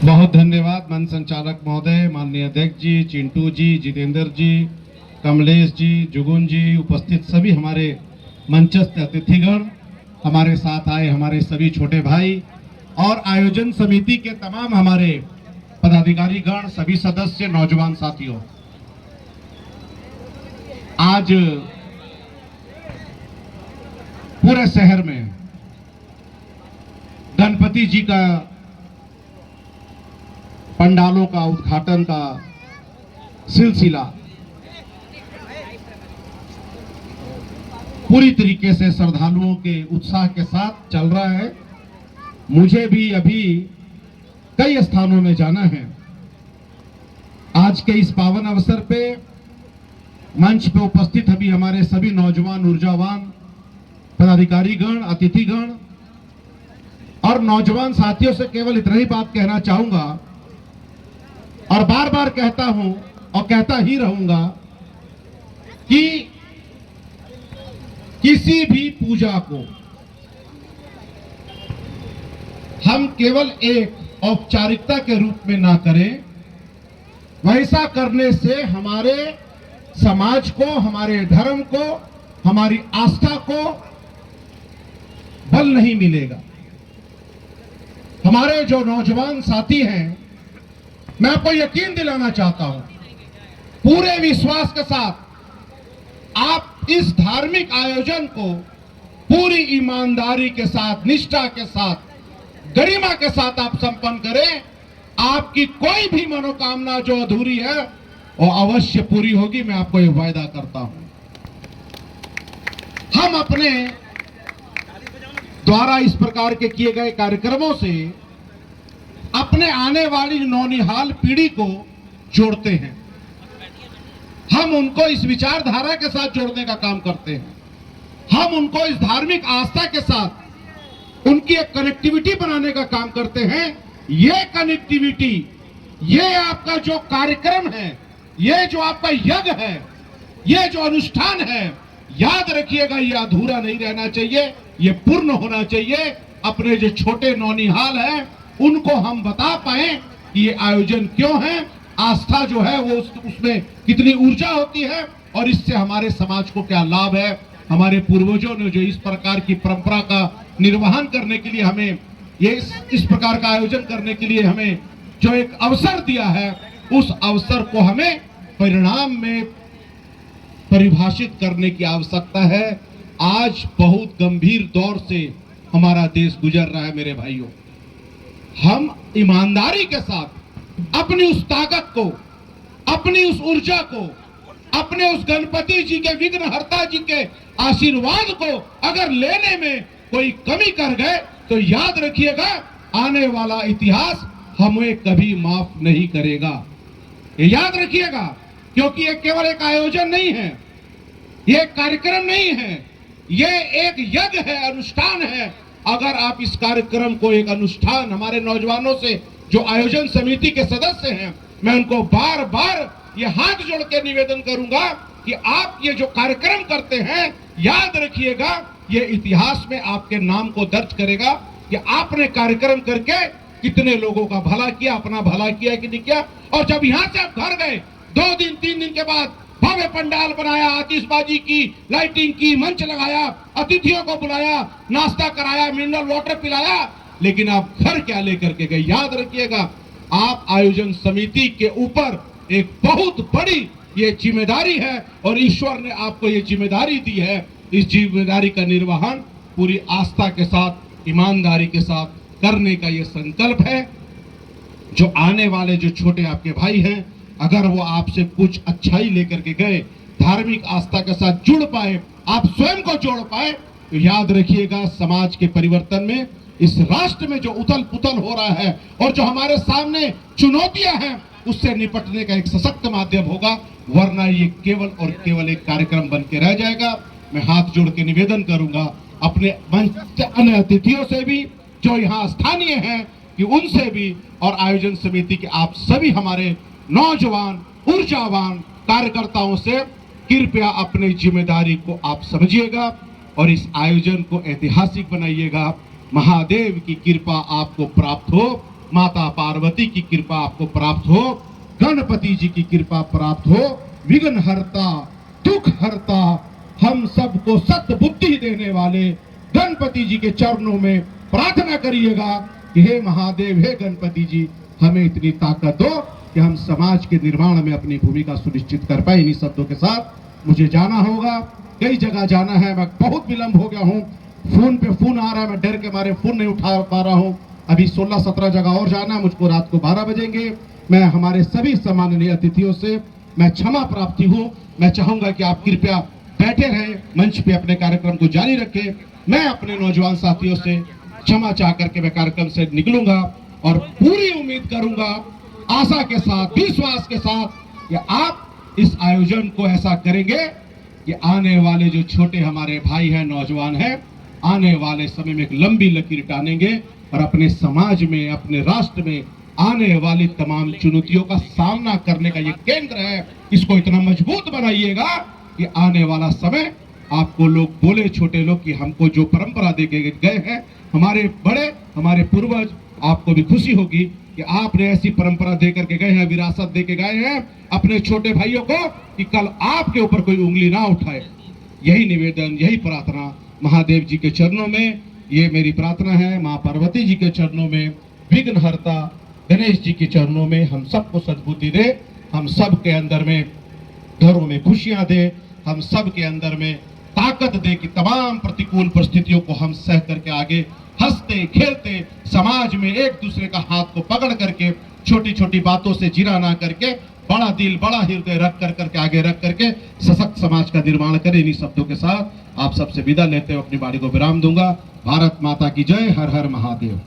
बहुत धन्यवाद मंच संचालक महोदय, माननीय अध्यक्ष जी, चिंटू जी, जितेंद्र जी, कमलेश जी, जुगुन जी, उपस्थित सभी हमारे मंचस्थ अतिथिगण, हमारे साथ आए हमारे सभी छोटे भाई और आयोजन समिति के तमाम हमारे पदाधिकारी गण, सभी सदस्य, नौजवान साथियों, आज पूरे शहर में गणपति जी का पंडालों का उद्घाटन का सिलसिला पूरी तरीके से श्रद्धालुओं के उत्साह के साथ चल रहा है। मुझे भी अभी कई स्थानों में जाना है। आज के इस पावन अवसर पे मंच पे उपस्थित अभी हमारे सभी नौजवान ऊर्जावान पदाधिकारीगण, अतिथिगण और नौजवान साथियों से केवल इतना ही बात कहना चाहूंगा और बार बार कहता हूं और कहता ही रहूंगा कि किसी भी पूजा को हम केवल एक औपचारिकता के रूप में ना करें। वैसा करने से हमारे समाज को, हमारे धर्म को, हमारी आस्था को बल नहीं मिलेगा। हमारे जो नौजवान साथी हैं, मैं आपको यकीन दिलाना चाहता हूं पूरे विश्वास के साथ आप इस धार्मिक आयोजन को पूरी ईमानदारी के साथ, निष्ठा के साथ, गरिमा के साथ आप संपन्न करें। आपकी कोई भी मनोकामना जो अधूरी है वो अवश्य पूरी होगी, मैं आपको ये वायदा करता हूं। हम अपने द्वारा इस प्रकार के किए गए कार्यक्रमों से अपने आने वाली नौनिहाल पीढ़ी को जोड़ते हैं। हम उनको इस विचारधारा के साथ जोड़ने का काम करते हैं। हम उनको इस धार्मिक आस्था के साथ उनकी एक कनेक्टिविटी बनाने का काम करते हैं। ये कनेक्टिविटी, ये आपका जो कार्यक्रम है, ये जो आपका यज्ञ है, ये जो अनुष्ठान है, याद रखिएगा ये अधूरा नहीं रहना चाहिए, ये पूर्ण होना चाहिए। अपने जो छोटे नौनिहाल हैं उनको हम बता पाए कि ये आयोजन क्यों है, आस्था जो है वो उसमें कितनी ऊर्जा होती है और इससे हमारे समाज को क्या लाभ है। हमारे पूर्वजों ने जो इस प्रकार की परंपरा का निर्वहन करने के लिए हमें इस प्रकार का आयोजन करने के लिए हमें जो एक अवसर दिया है, उस अवसर को हमें परिणाम में परिभाषित करने की आवश्यकता है। आज बहुत गंभीर दौर से हमारा देश गुजर रहा है मेरे भाइयों। हम ईमानदारी के साथ अपनी उस ताकत को, अपनी उस ऊर्जा को, अपने उस गणपति जी के, विघ्नहर्ता जी के आशीर्वाद को अगर लेने में कोई कमी कर गए तो याद रखिएगा आने वाला इतिहास हमें कभी माफ नहीं करेगा। ये याद रखिएगा, क्योंकि ये केवल एक आयोजन नहीं है, ये एक कार्यक्रम नहीं है, ये एक यज्ञ है, अनुष्ठान है। अगर आप इस कार्यक्रम को एक अनुष्ठान, हमारे नौजवानों से जो आयोजन समिति के सदस्य हैं, मैं उनको बार बार ये हाथ जोड़ के निवेदन करूंगा कि आप ये जो कार्यक्रम करते हैं, याद रखिएगा ये इतिहास में आपके नाम को दर्ज करेगा कि आपने कार्यक्रम करके कितने लोगों का भला किया, अपना भला किया कि नहीं किया। और जब यहां से आप घर गए, 2 दिन 3 दिन के बाद भव्य पंडाल बनाया, आतिशबाजी की, लाइटिंग की, मंच लगाया, अतिथियों को बुलाया, नाश्ता कराया, मिनरल वाटर पिलाया, लेकिन आप घर क्या लेकर के गए? याद रखिएगा आप आयोजन समिति के ऊपर एक बहुत बड़ी ये जिम्मेदारी है और ईश्वर ने आपको ये जिम्मेदारी दी है। इस जिम्मेदारी का निर्वहन पूरी आस्था के साथ, ईमानदारी के साथ करने का ये संकल्प है। जो आने वाले जो छोटे आपके भाई हैं, अगर वो आपसे कुछ अच्छाई लेकर के गए, धार्मिक आस्था के साथ जुड़ पाए, आप स्वयं को जोड़ पाए, तो याद रखिएगा समाज के परिवर्तन में, इस राष्ट्र में जो उथल पुथल हो रहा है और जो हमारे सामने चुनौतियां हैं, उससे निपटने का एक सशक्त माध्यम होगा। वरना ये केवल और केवल एक कार्यक्रम बन के रह जाएगा। मैं हाथ जोड़ के निवेदन करूंगा अपने अन्य अतिथियों से भी जो यहाँ स्थानीय हैं कि उनसे भी, और आयोजन समिति के आप सभी हमारे नौजवान ऊर्जावान कार्यकर्ताओं से, कृपया अपनी जिम्मेदारी को आप समझिएगा और इस आयोजन को ऐतिहासिक बनाइएगा। महादेव की कृपा आपको प्राप्त हो। माता पार्वती की कृपा आपको प्राप्त हो, गणपति जी की कृपा प्राप्त हो, विघ्न हरता, दुख हरता, हम सबको सद्बुद्धि देने वाले गणपति जी के चरणों में प्रार्थना करिएगा कि हे महादेव, हे गणपति जी, हमें इतनी ताकत दो कि हम समाज के निर्माण में अपनी भूमिका सुनिश्चित कर पाए। इन्हीं शब्दों के साथ मुझे जाना होगा, कई जगह जाना है, मैं बहुत विलंब हो गया हूँ, फोन पे फोन आ रहा है, मैं डर के मारे फोन नहीं उठा पा रहा हूँ। अभी 16-17 जगह और जाना है, मुझको रात को 12 बजेंगे। मैं हमारे सभी सम्माननीय अतिथियों से मैं क्षमा प्रार्थी हूँ। मैं चाहूंगा कि आप कृपया बैठे रहें, मंच पे अपने कार्यक्रम को जारी रखें। मैं अपने नौजवान साथियों से क्षमा चाह करके मैं कार्यक्रम से निकलूंगा और पूरी उम्मीद करूंगा, आशा के साथ, विश्वास के साथ कि आप इस आयोजन को ऐसा करेंगे कि आने वाले जो छोटे हमारे भाई हैं, नौजवान हैं, आने वाले समय में एक लंबी लकीर टानेंगे और अपने समाज में, अपने राष्ट्र में आने वाली तमाम चुनौतियों का सामना करने का ये केंद्र है। इसको इतना मजबूत बनाइएगा कि आने वाला समय आपको लोग बोले, छोटे लोग, कि हमको जो परंपरा दे के गए हैं हमारे बड़े, हमारे पूर्वज, आपको भी खुशी होगी कि आपने ऐसी परंपरा दे करके गए हैं, विरासत दे के गए हैं अपने छोटे भाइयों को, कि कल आपके ऊपर कोई उंगली ना उठाए। यही निवेदन, यही प्रार्थना महादेव जी के चरणों में, ये मेरी प्रार्थना है। माँ पार्वती जी के चरणों में, विघ्नहर्ता गणेश जी के चरणों में हम सबको सद्बुद्धि दे, हम सब के अंदर में घरों में खुशियां दे, हम सब के अंदर में ताकत दे कि तमाम प्रतिकूल परिस्थितियों को हम सह करके आगे हंसते खेलते समाज में एक दूसरे का हाथ को पकड़ करके, छोटी छोटी बातों से जिरा ना करके, बड़ा दिल, बड़ा हृदय रख करके आगे रख करके सशक्त समाज का निर्माण करें। इन्हीं शब्दों के साथ आप सबसे विदा लेते हुए अपनी बारी को विराम दूंगा। भारत माता की जय। हर हर महादेव।